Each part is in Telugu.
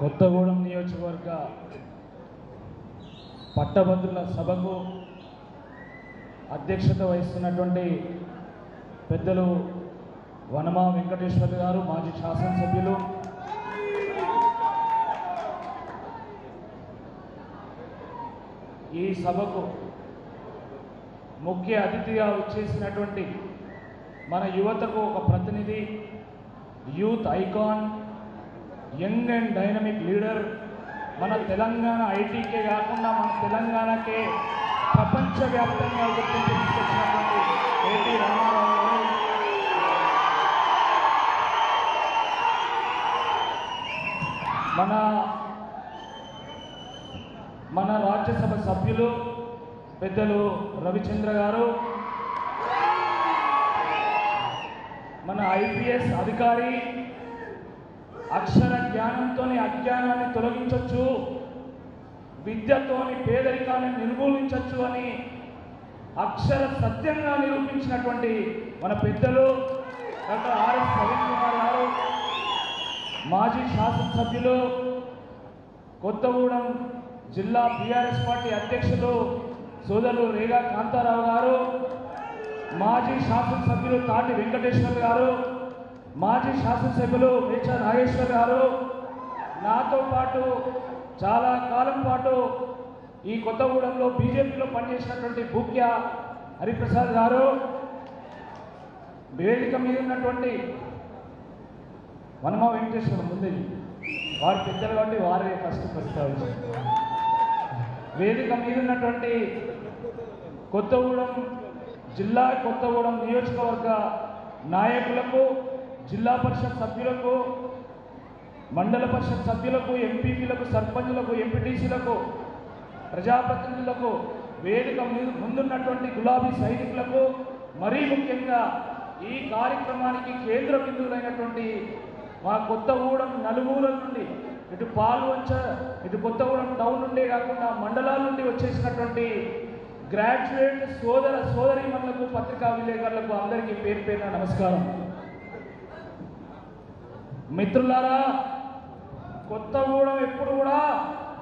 కొత్తగూడెం నియోజకవర్గ పట్టభద్రుల సభకు అధ్యక్షత వహిస్తున్నటువంటి పెద్దలు వనమా వెంకటేశ్వర్ గారు, మాజీ శాసనసభ్యులు, ఈ సభకు ముఖ్య అతిథిగా వచ్చేసినటువంటి మన యువతకు ఒక ప్రతినిధి, youth icon, young and dynamic leader, మన తెలంగాణ ఐటీకే కాకుండా మన తెలంగాణకే ప్రపంచవ్యాప్తంగా గుర్తింపు తీసుకొచ్చినటువంటి కేటీ రామారావు గారు, మన రాజ్యసభ సభ్యులు పెద్దలు రవిచంద్ర గారు, మన ఐపీఎస్ అధికారి, అక్షర జ్ఞానంతోని అజ్ఞానాన్ని తొలగించవచ్చు, విద్యతోని పేదరికాన్ని నిర్మూలించవచ్చు అని అక్షర సత్యంగా నిరూపించినటువంటి మన పెద్దలు డాక్టర్ ఆర్ఎస్ ప్రవీణ్ కుమార్ గారు, మాజీ శాసనసభ్యులు, కొత్తగూడెం జిల్లా బీఆర్ఎస్ పార్టీ అధ్యక్షులు సోదరులు రేగా కాంతారావు గారు, మాజీ శాసనసభ్యులు తాటి వెంకటేశ్వర్ గారు, మాజీ శాసనసభ్యులు మేచా నాగేశ్వర్ గారు, నాతో పాటు చాలా కాలం పాటు ఈ కొత్తగూడెంలో బీజేపీలో పనిచేసినటువంటి భూక్య హరిప్రసాద్ గారు, వేదిక మీద ఉన్నటువంటి వనమా వెంకటేశ్వర ముందు వారి పెద్దలు కాబట్టి వారే ఫస్ట్ ప్రస్తావించారు. వేదిక మీద ఉన్నటువంటి కొత్తగూడెం జిల్లా, కొత్తగూడెం నియోజకవర్గ నాయకులకు, జిల్లా పరిషత్ సభ్యులకు, మండల పరిషత్ సభ్యులకు, ఎంపీపీలకు, సర్పంచులకు, ఎంపీటీసీలకు, ప్రజాప్రతినిధులకు, వేదిక ముందున్నటువంటి గులాబీ సైనికులకు, మరీ ముఖ్యంగా ఈ కార్యక్రమానికి కేంద్ర బిందువులైనటువంటి మా కొత్తగూడెం నలుమూలల నుండి, ఇటు పాల్వంచ, ఇటు కొత్తగూడెం టౌన్ నుండే కాకుండా మండలాల నుండి వచ్చేసినటువంటి గ్రాడ్యుయేట్ సోదర సోదరీమణులకు, పత్రికా విలేకరులకు అందరికీ పేరు పేరున నమస్కారం. మిత్రులారా, కొత్తగూడెం ఎప్పుడు కూడా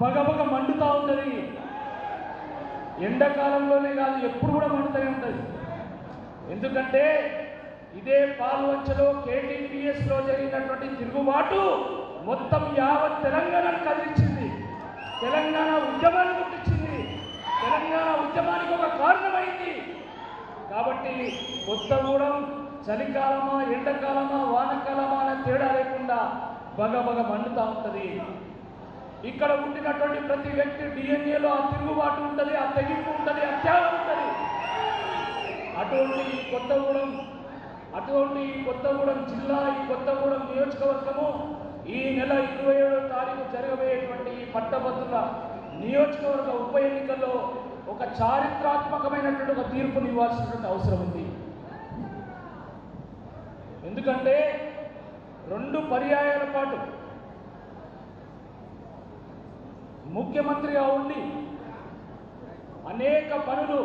బగబగ మండుతూ ఉంటుంది. ఎండాకాలంలోనే కాదు, ఎప్పుడు కూడా మండుతూనే ఉంటుంది. ఎందుకంటే ఇదే పాల్వంచలో కేటీపీఎస్లో జరిగినటువంటి తిరుగుబాటు మొత్తం యావత్ తెలంగాణను కదిలించింది, తెలంగాణ ఉద్యమాన్ని గుర్తించింది, తెలంగాణ ఉద్యమానికి ఒక కారణమైంది. కాబట్టి కొత్తగూడెం చలికాలమా, ఎండాకాలమా, వానకాలమా అనే తేడా లేకుండా బగబగ మండుతూ ఉంటుంది. ఇక్కడ ఉండినటువంటి ప్రతి వ్యక్తి డిఎన్ఏలో ఆ తిరుగుబాటు ఉంటుంది, ఆ తెగింపు ఉంటుంది, ఆ త్యాగం ఉంటుంది. అటువంటి కొత్తగూడెం జిల్లా, ఈ కొత్తగూడెం నియోజకవర్గము ఈ నెల 27వ తారీఖు జరగబోయేటువంటి ఈ పట్టభద్రుల నియోజకవర్గ ఉప ఎన్నికల్లో ఒక చారిత్రాత్మకమైనటువంటి ఒక తీర్పుని ఇవ్వాల్సినటువంటి అవసరం ఉంది. ఎందుకంటే 2 పర్యాయాల పాటు ముఖ్యమంత్రిగా ఉండి అనేక పనులు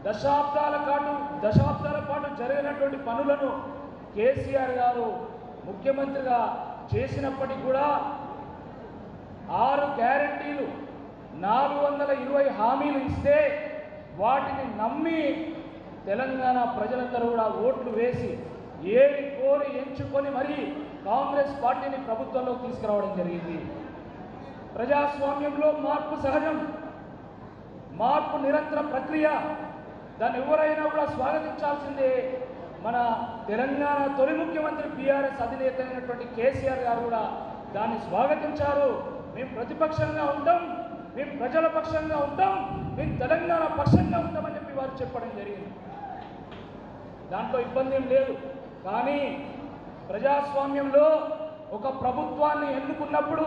దశాబ్దాల పాటు జరిగినటువంటి పనులను కేసీఆర్ గారు ముఖ్యమంత్రిగా చేసినప్పటికీ కూడా 6 గ్యారంటీలు, 420 హామీలు ఇస్తే వాటిని నమ్మి తెలంగాణ ప్రజలందరూ కూడా ఓట్లు వేసి ఏరి కోరి ఎంచుకొని మరీ కాంగ్రెస్ పార్టీని ప్రభుత్వంలోకి తీసుకురావడం జరిగింది. ప్రజాస్వామ్యంలో మార్పు సహజం, మార్పు నిరంతర ప్రక్రియ, దాన్ని ఎవరైనా కూడా స్వాగతించాల్సిందే. మన తెలంగాణ తొలి ముఖ్యమంత్రి బీఆర్ఎస్ అధినేత అయినటువంటి కేసీఆర్ గారు కూడా దాన్ని స్వాగతించారు. మేము ప్రతిపక్షంగా ఉంటాం, మేము ప్రజల పక్షంగా ఉంటాం, మేము తెలంగాణ పక్షంగా ఉంటామని చెప్పి వారు చెప్పడం జరిగింది. దాంట్లో ఇబ్బంది ఏం లేదు. కానీ ప్రజాస్వామ్యంలో ఒక ప్రభుత్వాన్ని ఎన్నుకున్నప్పుడు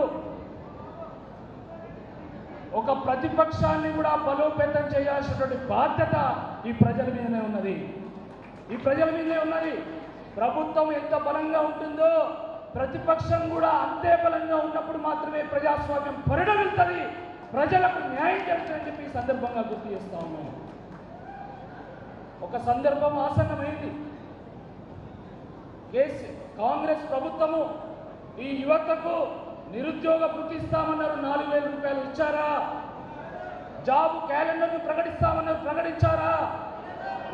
ఒక ప్రతిపక్షాన్ని కూడా బలోపేతం చేయాల్సినటువంటి బాధ్యత ఈ ప్రజల మీదనే ఉన్నది. ప్రభుత్వం ఎంత బలంగా ఉంటుందో ప్రతిపక్షం కూడా అంతే బలంగా ఉన్నప్పుడు మాత్రమే ప్రజాస్వామ్యం పరిణమిస్తుంది, ప్రజలకు న్యాయం చేస్తుందని చెప్పి ఈ సందర్భంగా గుర్తు చేస్తా ఉన్నాను. ఒక సందర్భం ఆసన్నమైంది. కాంగ్రెస్ ప్రభుత్వము ఈ యువతకు నిరుద్యోగ భృతి ఇస్తామన్నారు, 4,000 రూపాయలు ఇచ్చారా? జాబ్ క్యాలెండర్ను ప్రకటిస్తామన్నారు, ప్రకటించారా?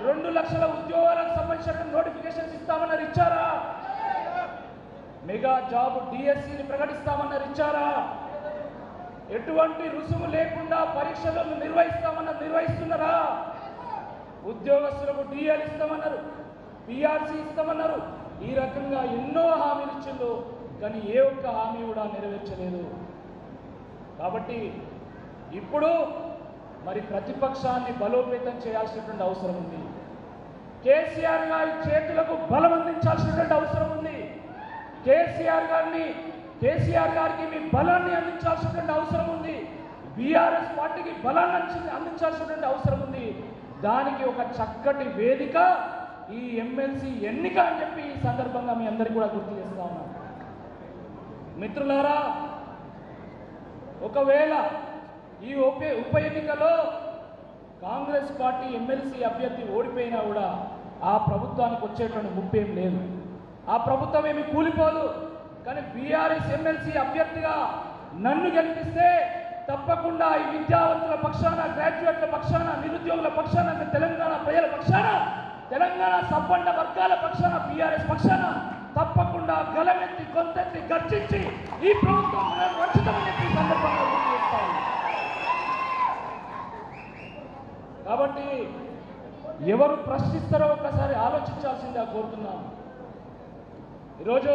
2 లక్షల ఉద్యోగాలకు సంబంధించిన నోటిఫికేషన్స్ ఇస్తామన్నారు, ఇచ్చారా? మెగా జాబ్ డిఎస్సిని ప్రకటిస్తామన్నారు, ఇచ్చారా? ఎటువంటి రుసుము లేకుండా పరీక్షలను నిర్వహిస్తామన్నారు, నిర్వహిస్తున్నారా? ఉద్యోగస్తులకు డిఎల్ ఇస్తామన్నారు, పిఆర్సి ఇస్తామన్నారు. ఈ రకంగా ఎన్నో హామీలు ఇచ్చిండు, కానీ ఏ ఒక్క హామీ కూడా నెరవేర్చలేదు. కాబట్టి ఇప్పుడు మరి ప్రతిపక్షాన్ని బలోపేతం చేయాల్సినటువంటి అవసరం ఉంది. కేసీఆర్ గారి చేతులకు బలం అందించాల్సినటువంటి అవసరం ఉంది. కేసీఆర్ గారికి మీ బలాన్ని అందించాల్సినటువంటి అవసరం ఉంది. బీఆర్ఎస్ పార్టీకి బలాన్ని అందించాల్సినటువంటి అవసరం ఉంది. దానికి ఒక చక్కటి వేదిక ఈ ఎమ్మెల్సీ ఎన్నిక అని చెప్పి ఈ సందర్భంగా మీ అందరికీ కూడా గుర్తు చేస్తా ఉన్నాను. మిత్రులారా, ఒకవేళ ఈ ఉప ఎన్నికలో కాంగ్రెస్ పార్టీ ఎమ్మెల్సీ అభ్యర్థి ఓడిపోయినా కూడా ఆ ప్రభుత్వానికి వచ్చేటువంటి ముప్పేం లేదు, ఆ ప్రభుత్వం ఏమి కూలిపోదు. కానీ బీఆర్ఎస్ ఎమ్మెల్సీ అభ్యర్థిగా నన్ను గెలిపిస్తే తప్పకుండా ఈ విద్యావంతుల పక్షాన, గ్రాడ్యుయేట్ల పక్షాన, నిరుద్యోగుల పక్షాన, తెలంగాణ ప్రజల పక్షాన, తెలంగాణ సంపన్న వర్గాల పక్షాన, బీఆర్ఎస్ పక్షాన తప్పకుండా గలమెత్తి గొంతెత్తి గర్జించి ఈ ప్రభుత్వం రక్షితమని చెప్పి సందర్భంగా గుర్తు చేస్తాను. కాబట్టి ఎవరు ప్రశ్నిస్తారో ఒక్కసారి ఆలోచించాల్సిందిగా కోరుతున్నాను. ఈరోజు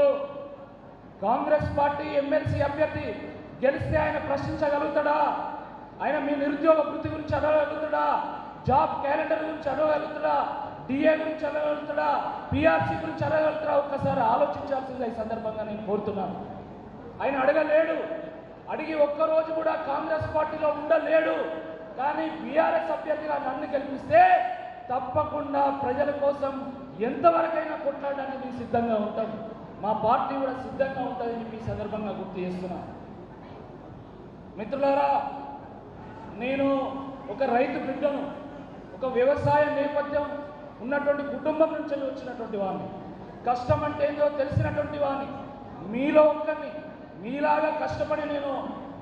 కాంగ్రెస్ పార్టీ ఎమ్మెల్సీ అభ్యర్థి గెలిస్తే ఆయన ప్రశ్నించగలుగుతాడా? ఆయన మీ నిరుద్యోగ వృత్తి గురించి అడగలుగుతాడా? జాబ్ క్యాలెండర్ గురించి అడగలుగుతాడా? డిఏ గురించి అడగలుగుతాడా? పిఆర్సీ గురించి అడగలుగుతాడా? ఒక్కసారి ఆలోచించాల్సిందిగా ఈ సందర్భంగా నేను కోరుతున్నాను. ఆయన అడగలేడు, అడిగి ఒక్కరోజు కూడా కాంగ్రెస్ పార్టీలో ఉండలేడు. కానీ బీఆర్ఎస్ అభ్యర్థిగా నన్ను గెలిపిస్తే తప్పకుండా ప్రజల కోసం ఎంతవరకైనా కొట్లాడడానికి మేము సిద్ధంగా ఉంటాం, మా పార్టీ కూడా సిద్ధంగా ఉంటుందని మీ సందర్భంగా గుర్తు చేస్తున్నాను. మిత్రులారా, నేను ఒక రైతు బిడ్డను, ఒక వ్యవసాయ నేపథ్యం ఉన్నటువంటి కుటుంబం నుంచి వచ్చినటువంటి వాడిని, కష్టం అంటే ఏందో తెలిసినటువంటి వాడిని, మీలో ఒక్కరిని. మీలాగా కష్టపడి నేను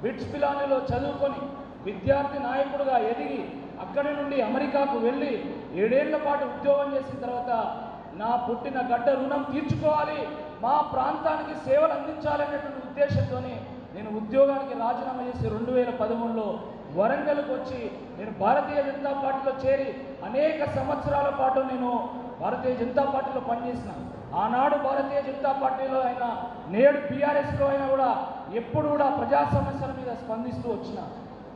బిట్స్ పిలానీలో చదువుకొని విద్యార్థి నాయకుడుగా ఎదిగి అక్కడి నుండి అమెరికాకు వెళ్ళి 7 ఏళ్ల పాటు ఉద్యోగం చేసిన తర్వాత నా పుట్టిన గడ్డ రుణం తీర్చుకోవాలి, మా ప్రాంతానికి సేవలు అందించాలనేటువంటి ఉద్దేశంతో నేను ఉద్యోగానికి రాజీనామా చేసి 2013లో వరంగల్కి వచ్చి నేను భారతీయ జనతా పార్టీలో చేరి అనేక సంవత్సరాల పాటు నేను భారతీయ జనతా పార్టీలో పనిచేసిన. ఆనాడు భారతీయ జనతా పార్టీలో అయినా, నేడు బీఆర్ఎస్లో అయినా కూడా ఎప్పుడు కూడా ప్రజా సమస్యల మీద స్పందిస్తూ వచ్చిన,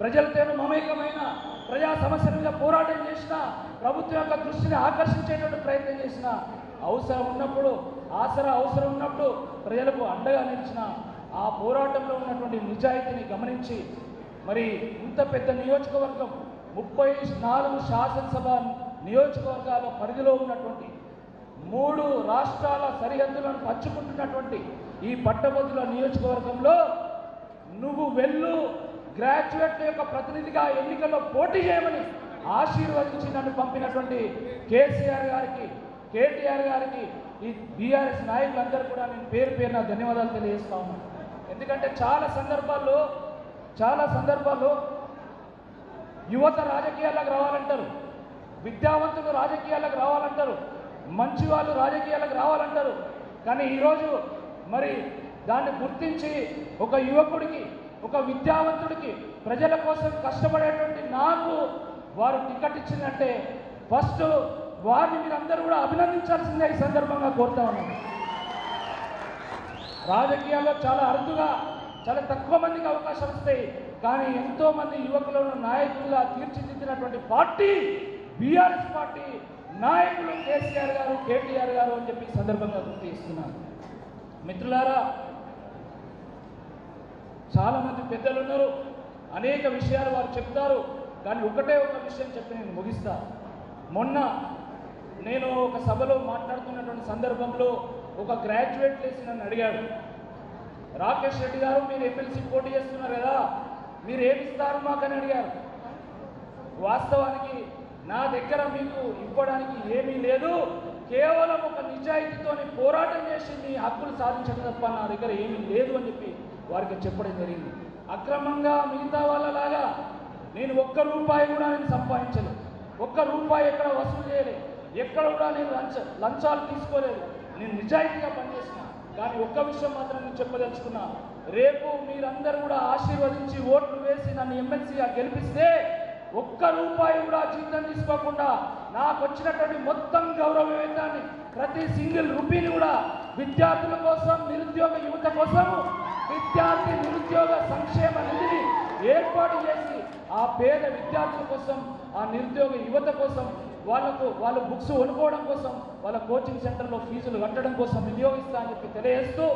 ప్రజలతో మమేకమైన, ప్రజా సమస్యల మీద పోరాటం చేసిన, ప్రభుత్వం యొక్క దృష్టిని ఆకర్షించేటువంటి ప్రయత్నం చేసిన, అవసరం ఉన్నప్పుడు, ఆసరా అవసరం ఉన్నప్పుడు ప్రజలకు అండగా నిలిచిన, ఆ పోరాటంలో ఉన్నటువంటి నిజాయితీని గమనించి మరి ఇంత పెద్ద నియోజకవర్గం 34 శాసనసభ నియోజకవర్గాల పరిధిలో ఉన్నటువంటి 3 రాష్ట్రాల సరిహద్దులను పంచుకుంటున్నటువంటి ఈ పట్టభద్రుల నియోజకవర్గంలో నువ్వు వెళ్ళు, గ్రాడ్యుయేట్ల యొక్క ప్రతినిధిగా ఎన్నికల్లో పోటీ చేయమని ఆశీర్వదించి నన్ను పంపినటువంటి కేసీఆర్ గారికి, కేటీఆర్ గారికి, ఈ బీఆర్ఎస్ నాయకులందరూ కూడా నేను పేరు పేరున ధన్యవాదాలు తెలియజేస్తా ఉన్నాను. ఎందుకంటే చాలా సందర్భాల్లో యువత రాజకీయాలకు రావాలంటారు, విద్యావంతులు రాజకీయాలకు రావాలంటారు, మంచి వాళ్ళు రాజకీయాలకు రావాలంటారు. కానీ ఈరోజు మరి దాన్ని గుర్తించి ఒక యువకుడికి, ఒక విద్యావంతుడికి, ప్రజల కోసం కష్టపడేటువంటి నాకు వారు టికెట్ ఇచ్చిందంటే ఫస్ట్ వారిని మీరందరూ కూడా అభినందించాల్సిందే ఈ సందర్భంగా కోరుతా ఉన్నాను. రాజకీయాల్లో చాలా అరుదుగా, చాలా తక్కువ మందికి అవకాశాలు వస్తాయి. కానీ ఎంతోమంది యువకులను నాయకులుగా తీర్చిదిద్దినటువంటి పార్టీ బీఆర్ఎస్ పార్టీ, నాయకులు కేసీఆర్ గారు, కేటీఆర్ గారు అని చెప్పి ఈ సందర్భంగా గుర్తు చేస్తున్నాను. మిత్రులారా, చాలామంది పెద్దలు ఉన్నారు, అనేక విషయాలు వారు చెప్తారు. కానీ ఒకటే ఒక విషయం చెప్పి నేను ముగిస్తా. మొన్న నేను ఒక సభలో మాట్లాడుతున్నటువంటి సందర్భంలో ఒక గ్రాడ్యుయేట్ లేసి నన్ను అడిగాడు, రాకేష్ రెడ్డి గారు మీరు ఎమ్మెల్సీ పోటీ చేస్తున్నారు కదా, మీరు ఏమిస్తారు మాకని అడిగారు. వాస్తవానికి నా దగ్గర మీకు ఇవ్వడానికి ఏమీ లేదు, కేవలం ఒక నిజాయితీతోని పోరాటం చేసి మీ హక్కులు సాధించడం తప్ప నా దగ్గర ఏమీ లేదు అని చెప్పి వారికి చెప్పడం జరిగింది. అక్రమంగా మిగతా వాళ్ళలాగా నేను ఒక్క రూపాయి కూడా నేను సంపాదించలేదు, ఒక్క రూపాయి ఎక్కడ వసూలు చేయలేదు, ఎక్కడ కూడా నేను లంచాలు తీసుకోలేదు. నేను నిజాయితీగా పనిచేసిన. కానీ ఒక్క విషయం మాత్రం నేను చెప్పదలుచుకున్నా, రేపు మీరందరూ కూడా ఆశీర్వదించి ఓట్లు వేసి నన్ను ఎమ్మెల్సీగా గెలిపిస్తే ఒక్క రూపాయి కూడా జీతం తీసుకోకుండా నాకు వచ్చినటువంటి మొత్తం గౌరవ వేతనాన్ని ప్రతి సింగిల్ రూపీని కూడా విద్యార్థుల కోసం, నిరుద్యోగ యువత కోసం విద్యార్థి నిరుద్యోగ సంక్షేమ నిధిని ఏర్పాటు చేసి ఆ పేద విద్యార్థుల కోసం, ఆ నిరుద్యోగ యువత కోసం, వాళ్ళు బుక్స్ కొనుక్కోవడం కోసం, వాళ్ళ కోచింగ్ సెంటర్లో ఫీజులు కట్టడం కోసం వినియోగిస్తా అని చెప్పి తెలియజేస్తూ,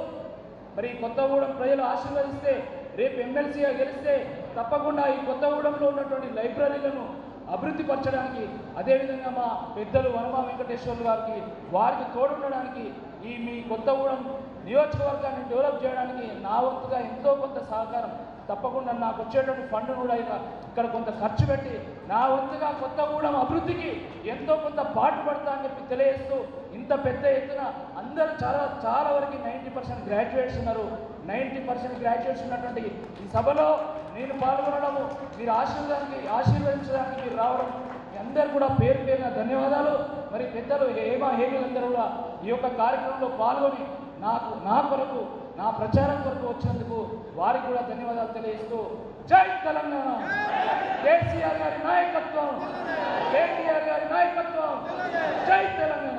మరి కొత్తగూడెం ప్రజలు ఆశీర్వదిస్తే రేపు ఎమ్మెల్సీగా గెలిస్తే తప్పకుండా ఈ కొత్తగూడెంలో ఉన్నటువంటి లైబ్రరీలను అభివృద్ధి పరచడానికి, అదేవిధంగా మా పెద్దలు వనమా వెంకటేశ్వర్లు గారికి వారికి తోడుండడానికి, ఈ మీ కొత్తగూడెం నియోజకవర్గాన్ని డెవలప్ చేయడానికి నా వంతుగా ఎంతో కొంత సహకారం తప్పకుండా నాకు వచ్చేటువంటి ఫండ్ కూడా ఇక్కడ కొంత ఖర్చు పెట్టి నా వంతుగా కొత్తగూడెం అభివృద్ధికి ఎంతో కొంత పాటుపడతా అని చెప్పి తెలియజేస్తూ, ఇంత పెద్ద ఎత్తున అందరూ చాలా వరకు 90% గ్రాడ్యుయేట్స్ ఉన్నారు. 90% గ్రాడ్యుయేట్స్ ఉన్నటువంటి ఈ సభలో నేను పాల్గొనడము, మీరు ఆశీర్వదించడానికి మీరు రావడం, మీ అందరూ కూడా పేరు పేరున ధన్యవాదాలు. మరి పెద్దలు హేమలందరూ కూడా ఈ యొక్క కార్యక్రమంలో పాల్గొని నా కొరకు, నా ప్రచారం కొరకు వచ్చినందుకు వారికి కూడా ధన్యవాదాలు తెలియజేస్తూ, జై తెలంగాణ, కేసీఆర్ గారి నాయకత్వం, కేటీఆర్ గారి నాయకత్వం, జై తెలంగాణ.